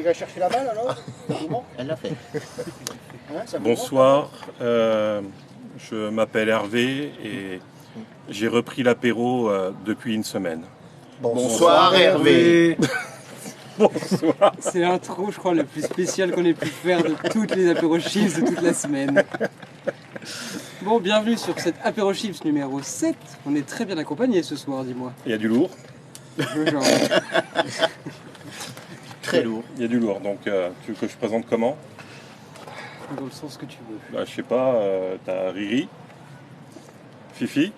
va chercher la balle alors? Elle l'a fait. Hein, Bonsoir, je m'appelle Hervé et j'ai repris l'apéro depuis une semaine. Bonsoir Hervé. Bonsoir. C'est l'intro, je crois, le plus spécial qu'on ait pu faire de toutes les apéro chips de toute la semaine. Bon, bienvenue sur cette apéro chips numéro 7. On est très bien accompagnés ce soir, dis-moi. Il y a du lourd. Genre, Très lourd. Il y a du lourd, donc tu veux que je présente comment? dans le sens que tu veux. Bah, je sais pas, t'as Riri, Fifi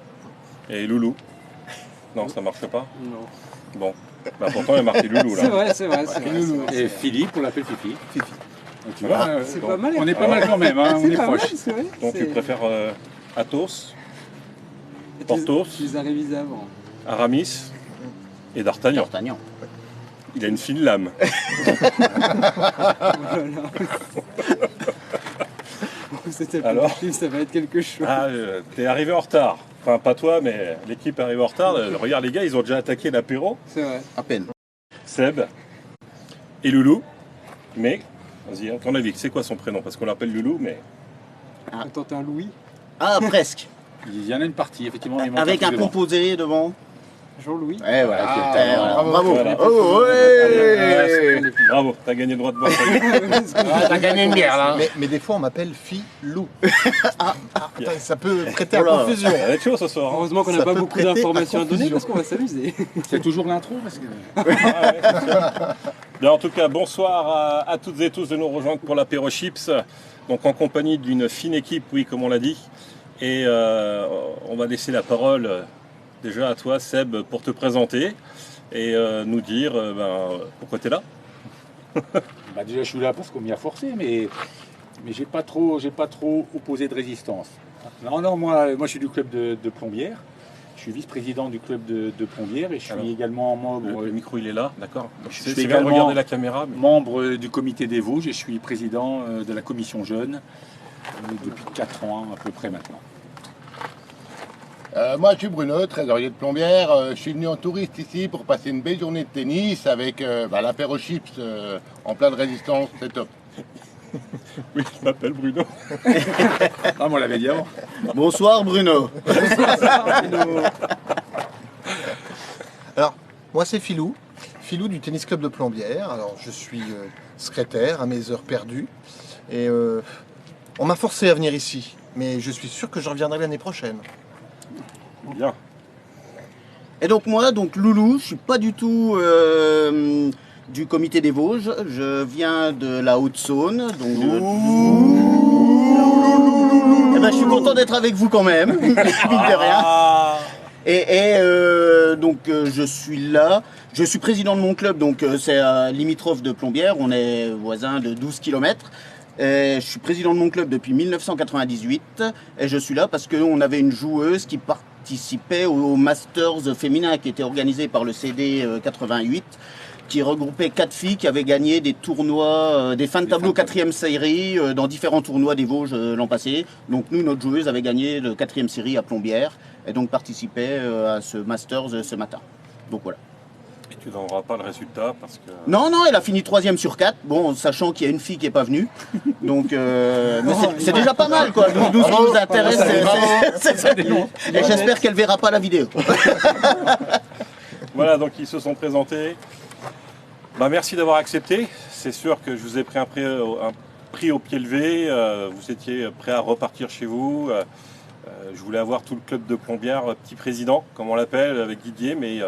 et Loulou. Non, ça marche pas? Non. Bon, bah, pourtant il y a marqué Loulou là. C'est vrai, c'est vrai. C'est vrai, c'est vrai. Et Philippe, on l'appelle Fifi. Fifi. Donc, tu vois, C'est bon. pas mal. on est pas mal quand même, hein, on C'est est pas mal, proche. c'est vrai. Donc tu C'est- préfères Athos, Tu Porthos, les as révisés avant. Aramis et D'Artagnan. D'Artagnan. Il a une fine lame. Oh là là. Cette apéro Alors chips, ça va être quelque chose. Ah, t'es arrivé en retard. Enfin, pas toi, mais l'équipe est arrivée en retard. Regarde les gars, ils ont déjà attaqué l'apéro. C'est vrai. À peine. Seb et Loulou. Mais, vas-y, à ton avis, c'est quoi son prénom? Parce qu'on l'appelle Loulou, mais... Attends, t'es un Louis. Ah, presque. Il y en a une partie, effectivement. il manque Avec un truc devant. composé devant. Jean-Louis. Eh voilà, Ah, voilà. bravo. Bravo. Voilà. Oh, ouais. Bravo, t'as gagné le droit de boire. T'as gagné une bière là. Mais des fois on m'appelle Filou. Putain, ça peut prêter Oh là. à confusion. Ça va être chaud ce soir. Hein. Heureusement qu'on n'a Ça pas peut beaucoup prêter d'informations à à donner confusion. parce qu'on va s'amuser. C'est toujours l'intro parce que... Ah ouais, c'est sûr. Bien, en tout cas, bonsoir à toutes et tous de nous rejoindre pour l'apéro chips. Donc en compagnie d'une fine équipe, oui, comme on l'a dit. Et on va laisser la parole déjà à toi, Seb, pour te présenter et nous dire pourquoi tu es là. Bah, déjà, je suis là parce qu'on m'y a forcé, mais j'ai pas trop opposé de résistance. Non, moi je suis du club de Plombières. Je suis vice-président du club de Plombières et je suis Alors, également membre, Le micro, il est là, d'accord. Je C'est suis bien de également- regarder la caméra. Mais... membre du comité des Vosges et je suis président de la commission jeune depuis 4 ans à peu près maintenant. Moi je suis Bruno, trésorier de Plombières. Je suis venu en touriste ici pour passer une belle journée de tennis avec l'apéro chips en pleine résistance, c'est top. Oui, je m'appelle Bruno. Ah, moi on l'avait dit avant. Bonsoir Bruno. Alors, moi c'est Filou. Filou du tennis club de Plombières. Alors, je suis secrétaire à mes heures perdues. Et on m'a forcé à venir ici. Mais je suis sûr que je reviendrai l'année prochaine. Bien. Et donc moi, Loulou, je suis pas du tout du comité des Vosges. Je viens de la Haute-Saône. Donc Eh ben, je suis content d'être avec vous quand même, mine de rien. Ah. Donc je suis là. Je suis président de mon club, donc c'est limitrophe de Plombières. On est voisins de 12 km. Je suis président de mon club depuis 1998 et je suis là parce qu'on avait une joueuse qui participait au Masters féminin qui était organisé par le CD 88, qui regroupait 4 filles qui avaient gagné des tournois, des fins de tableau 4e série dans différents tournois des Vosges l'an passé. Donc nous, notre joueuse avait gagné le 4e série à Plombières et donc participait à ce Masters ce matin. Donc voilà. Et tu n'auras pas le résultat parce que... Non, elle a fini 3e sur 4, bon, sachant qu'il y a une fille qui n'est pas venue. Donc, mais c'est déjà pas mal, quoi. Nous, ce qui nous intéresse, c'est... Et j'espère qu'elle verra pas la vidéo. Voilà, donc ils se sont présentés. Bah, merci d'avoir accepté. C'est sûr que je vous ai pris un prix au pied levé. Vous étiez prêt à repartir chez vous. Je voulais avoir tout le club de Plombières, petit président, comme on l'appelle, avec Didier, mais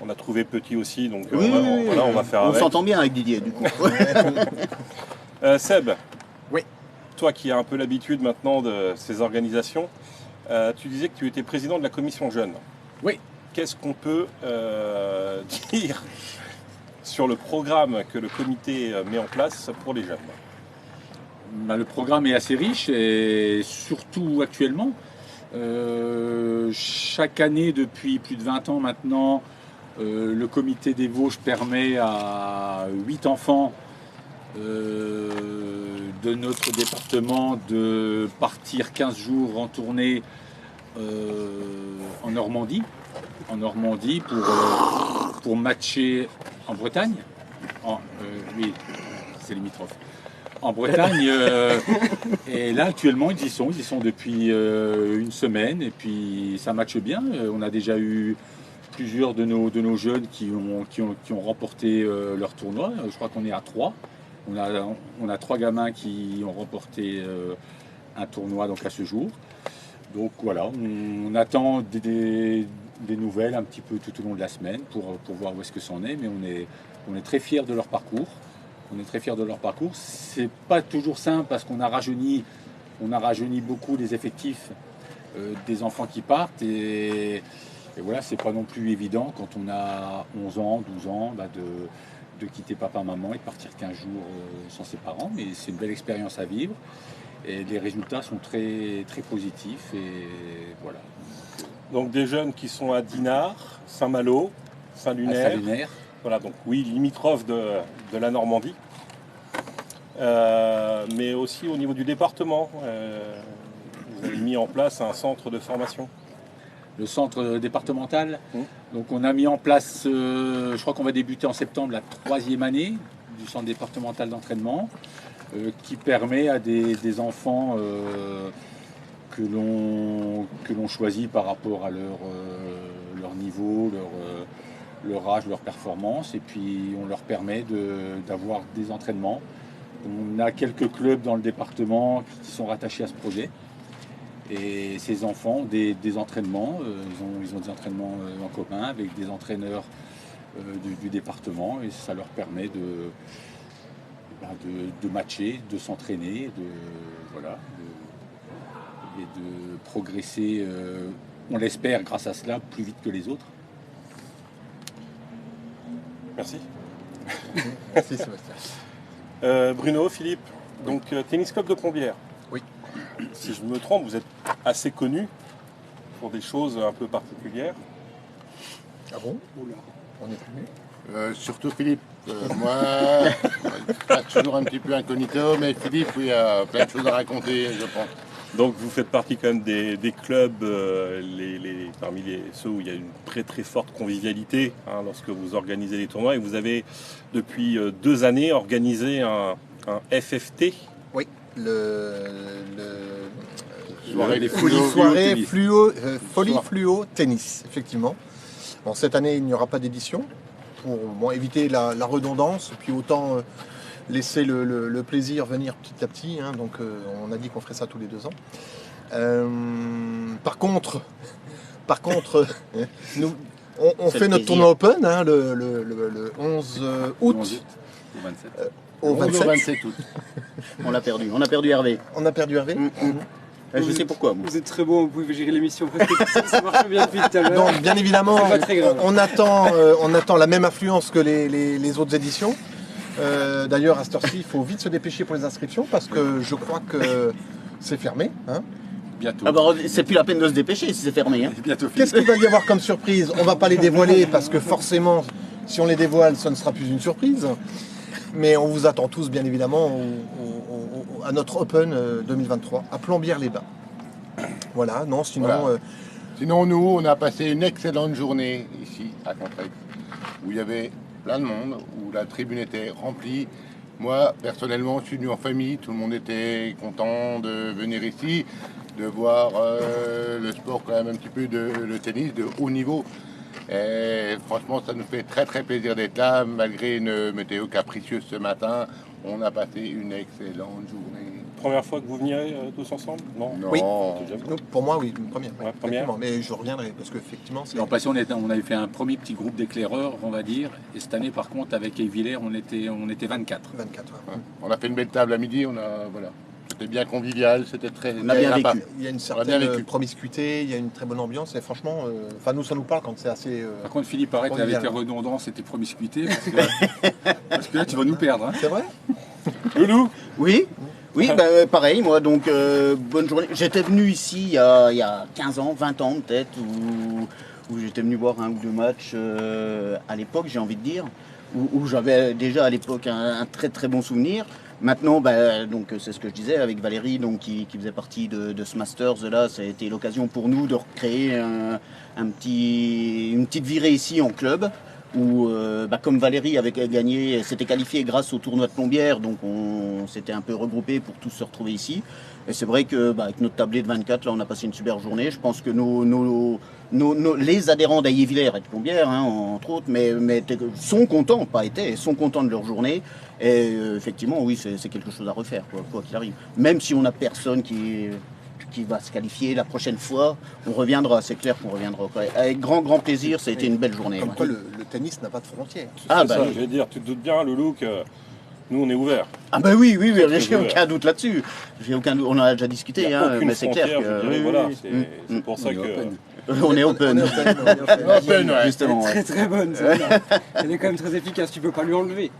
on a trouvé petit aussi, donc Oui, on va faire on avec. s'entend bien avec Didier, du coup. Seb, Oui. toi qui as un peu l'habitude maintenant de ces organisations, tu disais que tu étais président de la commission jeune. Oui. Qu'est-ce qu'on peut dire sur le programme que le comité met en place pour les jeunes? Bah, le programme est assez riche et surtout actuellement. Chaque année depuis plus de 20 ans maintenant, le comité des Vosges permet à 8 enfants de notre département de partir 15 jours en tournée en Normandie pour matcher en Bretagne. Oui, c'est limitrophe. En Bretagne, et là actuellement ils y sont depuis une semaine et puis ça matche bien. On a déjà eu plusieurs de nos jeunes qui ont remporté leur tournoi. Je crois qu'on est à 3. On a 3 gamins qui ont remporté un tournoi donc à ce jour. Donc voilà, on attend des nouvelles un petit peu tout au long de la semaine pour voir où est-ce que c'en est, mais on est très fiers de leur parcours. C'est pas toujours simple parce qu'on a rajeuni beaucoup les effectifs des enfants qui partent et voilà, c'est pas non plus évident quand on a 11 ans, 12 ans de quitter papa, maman et de partir 15 jours sans ses parents, mais c'est une belle expérience à vivre et les résultats sont très, très positifs et voilà. Donc des jeunes qui sont à Dinard, Saint-Malo, Saint-Lunaire. Voilà, donc oui, limitrophe de la Normandie. Mais aussi au niveau du département. Vous avez mis en place un centre de formation. Le centre départemental. Donc on a mis en place, je crois qu'on va débuter en septembre, la 3e année du centre départemental d'entraînement, qui permet à des enfants que l'on choisit par rapport à leur niveau, leur âge, leur performance, et puis on leur permet d'avoir des entraînements. On a quelques clubs dans le département qui sont rattachés à ce projet. Et ces enfants ont des entraînements, ils ont des entraînements en commun avec des entraîneurs du département et ça leur permet de matcher, de s'entraîner, et de progresser, on l'espère grâce à cela, plus vite que les autres. Merci. Merci Sébastien. Bruno, Philippe, donc Tennis Club de Plombières. Oui. Si je me trompe, vous êtes assez connu pour des choses un peu particulières. Ah bon? On est plus. Surtout Philippe. Moi, pas toujours un petit peu incognito, mais Philippe, oui, il y a plein de choses à raconter, je pense. Donc vous faites partie quand même des clubs, parmi ceux où il y a une très très forte convivialité lorsque vous organisez les tournois. Et vous avez depuis 2 années organisé un FFT. Oui, Soirée Folie Fluo Tennis, effectivement. Bon, cette année, il n'y aura pas d'édition pour éviter la redondance, puis autant laisser le plaisir venir petit à petit. Donc on a dit qu'on ferait ça tous les 2 ans. Par contre, nous, on fait notre tournoi Open le 11 août. Au 27. Au 27 août. On a perdu Hervé. On a perdu Hervé. Je sais pourquoi. Moi. Vous êtes très bon, vous pouvez gérer l'émission presque. Ça marche bien depuis tout à l'heure. Donc bien évidemment, pas très grave. on attend la même affluence que les autres éditions. D'ailleurs, à cette heure-ci, il faut vite se dépêcher pour les inscriptions parce que je crois que c'est fermé. Bientôt. Ah bah, c'est plus la peine de se dépêcher si c'est fermé. Bientôt. Qu'est-ce qu'il va y avoir comme surprise? On va pas les dévoiler parce que forcément, si on les dévoile, ça ne sera plus une surprise. Mais on vous attend tous, bien évidemment, à notre Open 2023, à Plombières-les-Bains. Voilà, non, sinon... Voilà. Sinon, nous, on a passé une excellente journée ici, à Contrex, où il y avait plein de monde, où la tribune était remplie. Moi, personnellement, je suis venu en famille, tout le monde était content de venir ici, de voir le sport quand même un petit peu, le tennis de haut niveau. Et franchement, ça nous fait très très plaisir d'être là, malgré une météo capricieuse ce matin. On a passé une excellente journée. Première fois que vous venez tous ensemble? Non. Oui. Déjà vu. Pour moi, oui, une première. Ouais, première. Mais je reviendrai parce qu'effectivement, c'est... L'an passé, on avait fait un premier petit groupe d'éclaireurs, on va dire. Et cette année, par contre, avec Yves Villers, on était 24. 24. Ouais. On a fait une belle table à midi, voilà. C'était bien convivial, c'était très On a bien sympa. vécu. Il y a une bien certaine vécu. promiscuité, il y a une très bonne ambiance et franchement, nous ça nous parle quand c'est assez... Par contre, Philippe, arrête avec convivial. tes redondances et tes promiscuités, parce que là, tu vas nous perdre. C'est vrai? Loulou. Oui, pareil, moi, donc bonne journée. J'étais venu ici il y a 15 ans, 20 ans peut-être, où j'étais venu voir 1 ou 2 matchs à l'époque, j'ai envie de dire, où j'avais déjà à l'époque un très très bon souvenir. Maintenant, donc c'est ce que je disais avec Valérie, donc qui faisait partie de ce Masters là, ça a été l'occasion pour nous de recréer une petite virée ici en club, où, comme Valérie avait gagné, s'était qualifiée grâce au tournoi de Plombières, donc on s'était un peu regroupés pour tous se retrouver ici. Et c'est vrai que avec notre tablé de 24, là, on a passé une super journée. Je pense que les adhérents d'Aillé-Villers et de Plombières, hein, entre autres, mais sont contents, sont contents de leur journée. Et effectivement, oui, c'est quelque chose à refaire, quoi qu'il arrive. Même si on n'a personne qui va se qualifier la prochaine fois, on reviendra, c'est clair qu'on reviendra. Avec grand plaisir, ça a été une belle journée. Comme quoi, le tennis n'a pas de frontières. Ah, C'est ça, oui. je vais dire, tu te doutes bien, Loulou, que nous, on est ouverts. Ah bah oui, j'ai ouvert. aucun doute là-dessus. J'ai aucun doute. On en a déjà discuté, Il n'y a hein, aucune mais c'est clair frontière, que je dirais, oui, voilà, oui. c'est pour ça que... On est open. Open, ouais. Justement. Très très bonne celle-là. Elle est quand même très efficace, tu peux pas lui enlever.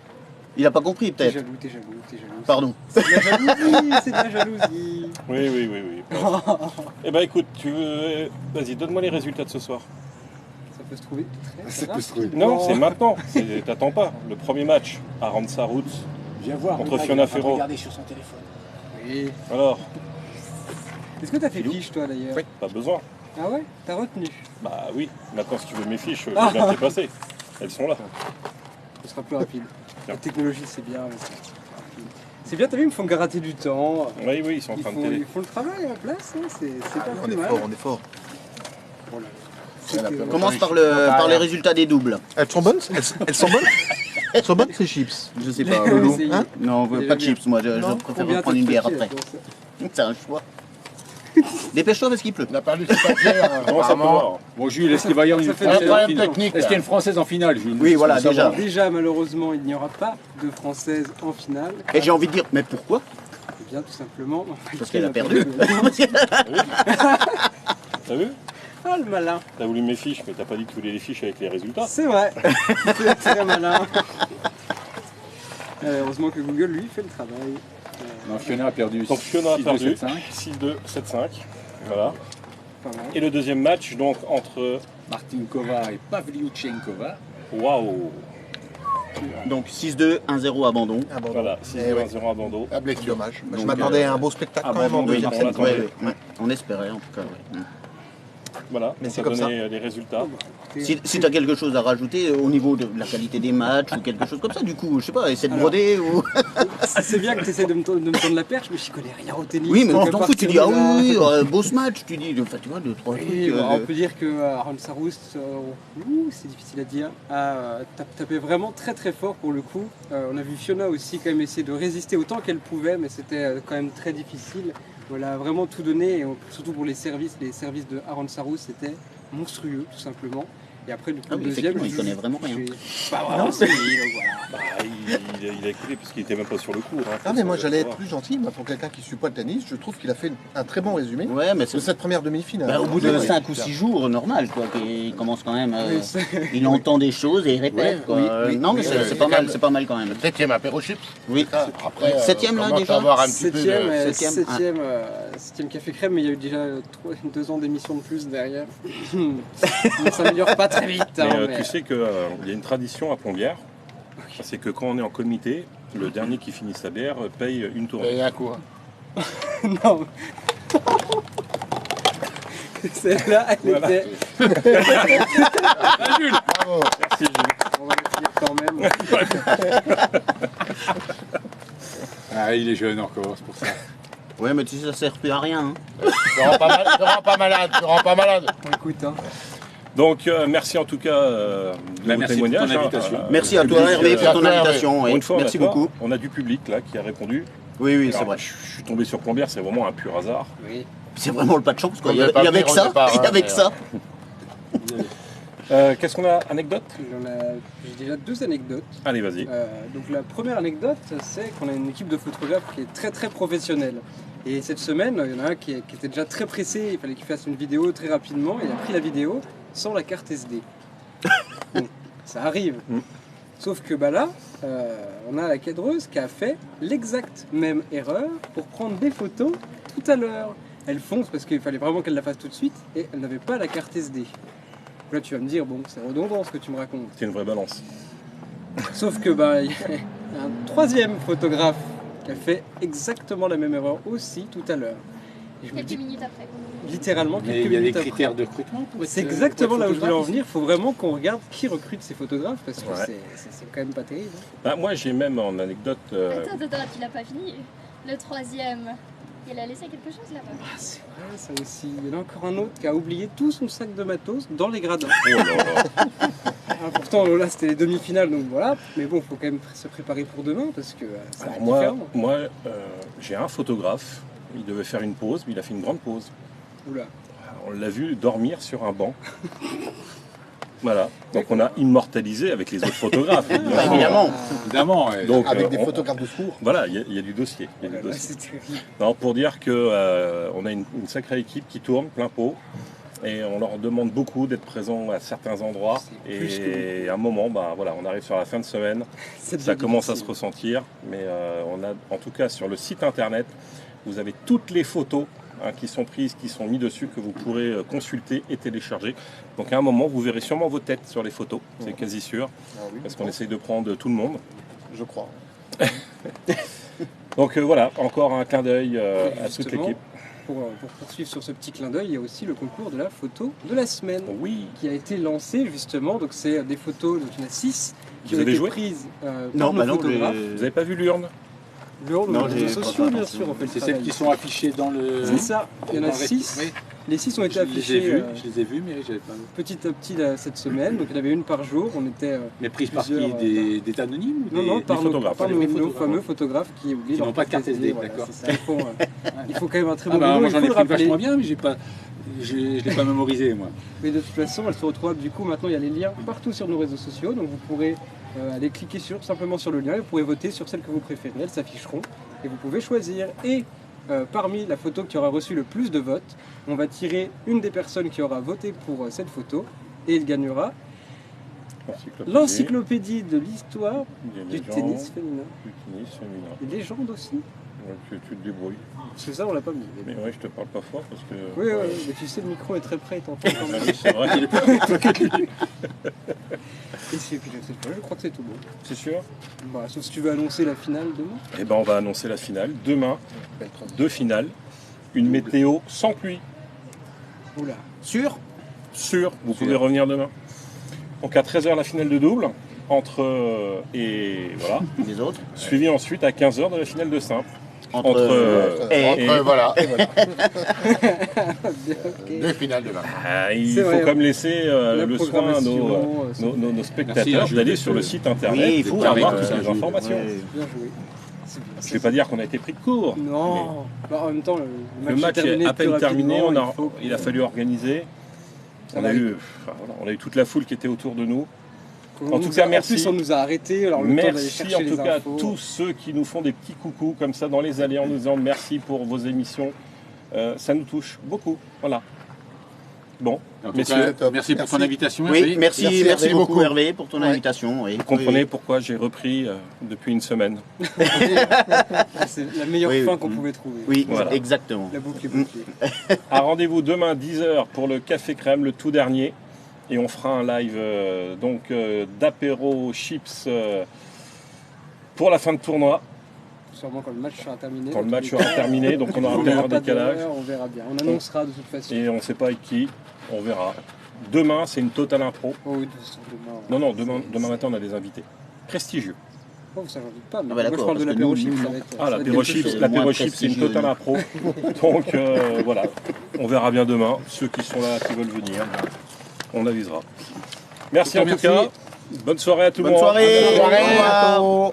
Il a pas compris T'es peut-être. jaloux, t'es jaloux, t'es jaloux. Pardon. C'est de la jalousie, c'est de la jalousie. Oui. Eh ben écoute, tu veux... Vas-y, donne-moi les résultats de ce soir. Ça peut se trouver très Ça peut se trouver. Non, c'est maintenant. T'attends pas. Le premier match à Randsarout. Viens voir. Contre le gars, Fiona il est en train de Ferro. regarder sur son téléphone. Oui. Alors, Est-ce que t'as fait fiche toi d'ailleurs? Oui. pas besoin. Ah ouais? T'as retenu? Bah oui, maintenant si tu veux mes fiches, je viens de les passer. Elles sont là. Ce sera plus rapide. Tiens. La technologie c'est bien, mais c'est rapide. C'est bien, t'as vu, ils me font gratter du temps. Oui, ils sont en train de télé. Ils font le travail à la place, hein, c'est pas On plus est mal. fort, on est fort. Voilà. Elle a C'était- pas- Commence par les résultats des doubles. Elles sont bonnes elles sont bonnes Elles sont bonnes ces chips. Je sais Il pas, a Loulou. essayé. Hein Non, Il pas a de bien. chips, moi je Non, préfère Combien reprendre t'as une bière touché, après. pour ça? C'est un choix. Dépêche-toi parce qu'il pleut. On n'a pas lu ce papier, Comment ça peut voir? Bon, Jules, est-ce qu'il va y avoir Ça une fait Française en problème finale technique, Est-ce qu'il y a là. une Française en finale, Jules? Oui, voilà, Je veux savoir. déjà. Déjà, malheureusement, il n'y aura pas de Française en finale. Et j'ai envie de dire, mais pourquoi Eh bien, tout simplement. Parce qu'elle a perdu. T'as vu? Ah, le malin. T'as voulu mes fiches, mais t'as pas dit que tu voulais les fiches avec les résultats. C'est vrai. C'est très malin. Heureusement que Google, lui, fait le travail. Non, Fiona a perdu. Donc Fiona a 6-2, perdu 7-5. 6-2, 7-5. Voilà. Pas mal. Et le deuxième match, donc entre... Martinkova et Pavlyuchenkova. Waouh! Donc 6-2, 1-0 abandon. Ah bon, Voilà, Eh ouais. 6-2-1-0 abandon. La blessure. dommage. Je Donc, m'attendais à un beau spectacle quand même en abandon, deuxième oui, set. on l'attendait. Ouais. On espérait en tout cas. Ouais. Voilà, Mais on c'est t'a comme donné les résultats. Si tu as quelque chose à rajouter au niveau de la qualité des matchs ou quelque chose comme ça, du coup, je sais pas, essaie de Alors. broder ou. C'est bien que tu essaies de me tendre la perche, mais je connais rien au tennis. Oui, mais donc on à t'en fout, tu partir dis, de ah là- oui, beau ce match, tu dis, enfin, tu vois, 2-3 trucs. Oui, bon, on peut dire que Randsarout, c'est difficile à dire, a tapé vraiment très très fort pour le coup. On a vu Fiona aussi quand même essayer de résister autant qu'elle pouvait, mais c'était quand même très difficile. Elle a vraiment tout donné, et surtout pour les services de Randsarout, c'était monstrueux tout simplement. Et après, du coup, Ah oui, le deuxième, effectivement, il connaît vraiment rien. Pas vraiment, c'est lui, donc voilà. Bah, il a écouté parce qu'il était même pas sur le cours. Hein, Ah mais moi faut j'allais être savoir. plus gentil, moi, pour quelqu'un qui suit pas le tennis, je trouve qu'il a fait un très bon résumé Ouais, mais de c'est. cette première demi-finale. Bah, au bout de Ouais. 5 ou 6 jours, normal, quoi. Il commence quand même. Oui, c'est- Il entend des choses et il répète. Oui, quoi. oui, oui, Non, mais oui, c'est oui, pas oui. mal, c'est pas mal quand même. 7e apéro chips. Oui. Après, Septième, là, commence déjà à avoir un petit peu Septième, de... septième, septième café crème, mais il y a eu déjà 2 ans d'émission de plus derrière. Ça s'améliore pas très vite. Mais, hein, tu sais qu'il y a une tradition à Plombières, c'est que quand on est en comité, le dernier qui finit sa bière paye une tournée. Et à quoi? Non. Celle-là, elle Voilà. était. Bravo. Merci Jules. On va le finir quand même. Ah, il est jeune encore, c'est pour ça. Ouais, mais tu sais, ça sert plus à rien. Hein. Te rends pas malade, te rends pas malade. Écoute, hein. Donc merci en tout cas de Bah, vos merci témoignages. pour ton invitation. Merci à toi, public, Hervé, pour ton Hervé. invitation. Pour ouais. une fois, on a Merci quoi beaucoup. On a du public là qui a répondu. Oui, oui, c'est Alors, vrai. je suis tombé sur Plombières, c'est vraiment un pur hasard. Oui. C'est vraiment le pas de chance, quoi. On Il y devait pas avait venir que au ça. départ, Il y hein, avait que mais, ça. Qu'est-ce qu'on a? Anecdote? J'ai déjà 2 anecdotes. Allez, vas-y. Donc la première anecdote, c'est qu'on a une équipe de photographes qui est très très professionnelle. Et cette semaine, il y en a un qui était déjà très pressé, il fallait qu'il fasse une vidéo très rapidement, et il a pris la vidéo sans la carte SD. Bon, ça arrive. Mm. Sauf que bah là, on a la cadreuse qui a fait l'exacte même erreur pour prendre des photos tout à l'heure. Elle fonce parce qu'il fallait vraiment qu'elle la fasse tout de suite, et elle n'avait pas la carte SD. Donc là tu vas me dire, bon, c'est redondant ce que tu me racontes. C'est une vraie balance. Sauf que bah, il y a un troisième photographe qui a fait exactement la même erreur aussi tout à l'heure. Et je me Quelques dis, minutes après. littéralement, Mais quelques il y a des minutes après. critères de recrutement pour C'est être- exactement pour être là où je voulais en photographe venir. Il faut vraiment qu'on regarde qui recrute ces photographes parce que Ouais. c'est quand même pas terrible. Hein. Bah, moi, j'ai même en anecdote. Attends, tu l'as pas fini. Le troisième, il a laissé quelque chose là-bas. Ah, c'est vrai, ça aussi. Il y en a encore un autre qui a oublié tout son sac de matos dans les gradins. Oh là là. Ah, pourtant, là, c'était les demi-finales, donc voilà. Mais bon, il faut quand même se préparer pour demain parce que ça va Alors être moi, différent. j'ai un photographe. Il devait faire une pause, mais il a fait une grande pause. Oula. On l'a vu dormir sur un banc. Voilà. Donc on a immortalisé avec les autres photographes. Bah, évidemment. Évidemment, ouais. Donc, Avec des on- photographes de secours. Voilà, il y a du dossier. Il y a du Là, dossier. c'est terrible. Non, pour dire que on a une sacrée équipe qui tourne plein pot et on leur demande beaucoup d'être présents à certains endroits. C'est plus Et à un moment, bah, voilà, on arrive sur la fin de semaine, Ça ça devient commence à se difficile. ressentir. Mais on a, en tout cas, sur le site internet, vous avez toutes les photos qui sont prises, qui sont mises dessus, que vous pourrez consulter et télécharger. Donc à un moment, vous verrez sûrement vos têtes sur les photos, c'est quasi sûr, Ah oui, parce qu'on essaye de prendre tout le monde. je crois. Donc voilà, encore un clin d'œil à toute Justement, l'équipe. pour poursuivre sur ce petit clin d'œil, il y a aussi le concours de la photo de la semaine Oui, qui a été lancé justement. Donc c'est des photos, donc il y en a 6 qui Vous ont avez été joué prises Non, par bah nos non, photographes. vous n'avez pas vu l'urne? L'urne, Non, les j'ai réseaux pas sociaux, fait bien attention. sûr, on fait le C'est travail. celles qui sont affichées dans le. C'est ça, il y en dans a le reste- 6. Oui, Les 6 ont été je les ai affichés vus, je les ai vus, mais j'avais pas. petit à petit là, cette semaine. Donc il y en avait une par jour. On était Mais prises par qui? Plusieurs, Des anonymes ou non, non, par, photographes, par des nos photographes. fameux photographes qui oublient Qui leur n'ont pas de carte carte SD, voilà, d'accord. c'est ça. Il faut quand même un très Ah bon bah, boulot, moi il j'en faut ai le pris rappeler. vachement bien, mais j'ai pas. Je l'ai pas mémorisé moi. Mais de toute façon, elle se retrouve du coup maintenant il y a les liens partout sur nos réseaux sociaux, donc vous pourrez aller cliquer simplement sur le lien et vous pourrez voter sur celle que vous préférez, elles s'afficheront et vous pouvez choisir. Et parmi la photo qui aura reçu le plus de votes, on va tirer une des personnes qui aura voté pour cette photo et il gagnera l'encyclopédie de l'histoire du tennis féminin. Du tennis féminin. Des légendes aussi. Ouais, tu te débrouilles. Parce que ça on l'a pas mis. Mais ouais, je te parle pas fort parce que. Oui, mais tu sais le micro est très près, il t'entend quand Ah même. oui, c'est vrai qu'il est pas. Et puis je sais pas, je crois que c'est tout bon. C'est sûr. Bah, sauf si tu veux annoncer la finale demain. Eh ben, on va annoncer la finale. Demain, Belle transition. 2 finales. Une météo sans pluie. Oula. Sûr? Sûr, vous pouvez revenir demain. Donc à 13h, la finale de double. Et voilà. Les autres? Suivi ensuite à 15h de la finale de simple. Entre. Entre, voilà, Ok. deux finales demain. Il C'est faut vrai. comme laisser La le soin à programmation, nos Merci, spectateurs je d'aller vais sur te- le site internet Oui, il et faut pour avoir avec, toutes les informations. ouais. Bien joué. C'est bien. Je ne vais pas dire qu'on a été pris de court. Non. Bah, en même temps, Le match est à peine plus terminé, rapidement, il a fallu organiser. Ça On va a, aller. eu, on a eu toute la foule qui était autour de nous. On En tout nous cas, a- merci. En plus, on nous a arrêtés. Alors, le temps d'aller Merci chercher en tout les cas à infos. tous ceux qui nous font des petits coucous comme ça dans les allées en nous disant merci pour vos émissions. Ça nous touche beaucoup. Voilà. Bon, En tout messieurs, cas, merci pour ton invitation. Oui, Hervé. merci, Merci, merci Hervé, beaucoup beaucoup. Hervé pour ton Ouais. invitation. Oui. vous comprenez pourquoi j'ai repris depuis une semaine. C'est la meilleure Oui, fin oui. qu'on pouvait trouver. Oui, Voilà. exactement. La boucle est bouclée. À rendez-vous demain 10h pour le Café Crème, le tout dernier. Et on fera un live d'apéro chips pour la fin de tournoi. Sûrement quand le match sera terminé. Quand le dans match tous les sera cas. terminé, donc on aura On peut-être verra un pas décalage. d'heure, on verra bien. On annoncera de toute façon. Et on ne sait pas avec qui, on verra. Demain, c'est une totale impro. Oh oui, de toute façon, demain. Non, demain matin, on a des invités. Prestigieux. Oh, ça j'en doute pas. Mais Ah bah moi, je d'accord, parle de parce que l'apéro nous, chips. nous, Ça va être. Ah, ça va être l'apéro quelque chips, chose. c'est l'apéro moins chips, c'est une prestigieux. totale impro. Donc voilà, on verra bien demain. Ceux qui sont là, qui veulent venir, on avisera. Merci en tout Merci. cas. Bonne soirée à tout le Bonne monde. soirée. Bonne soirée. Au revoir.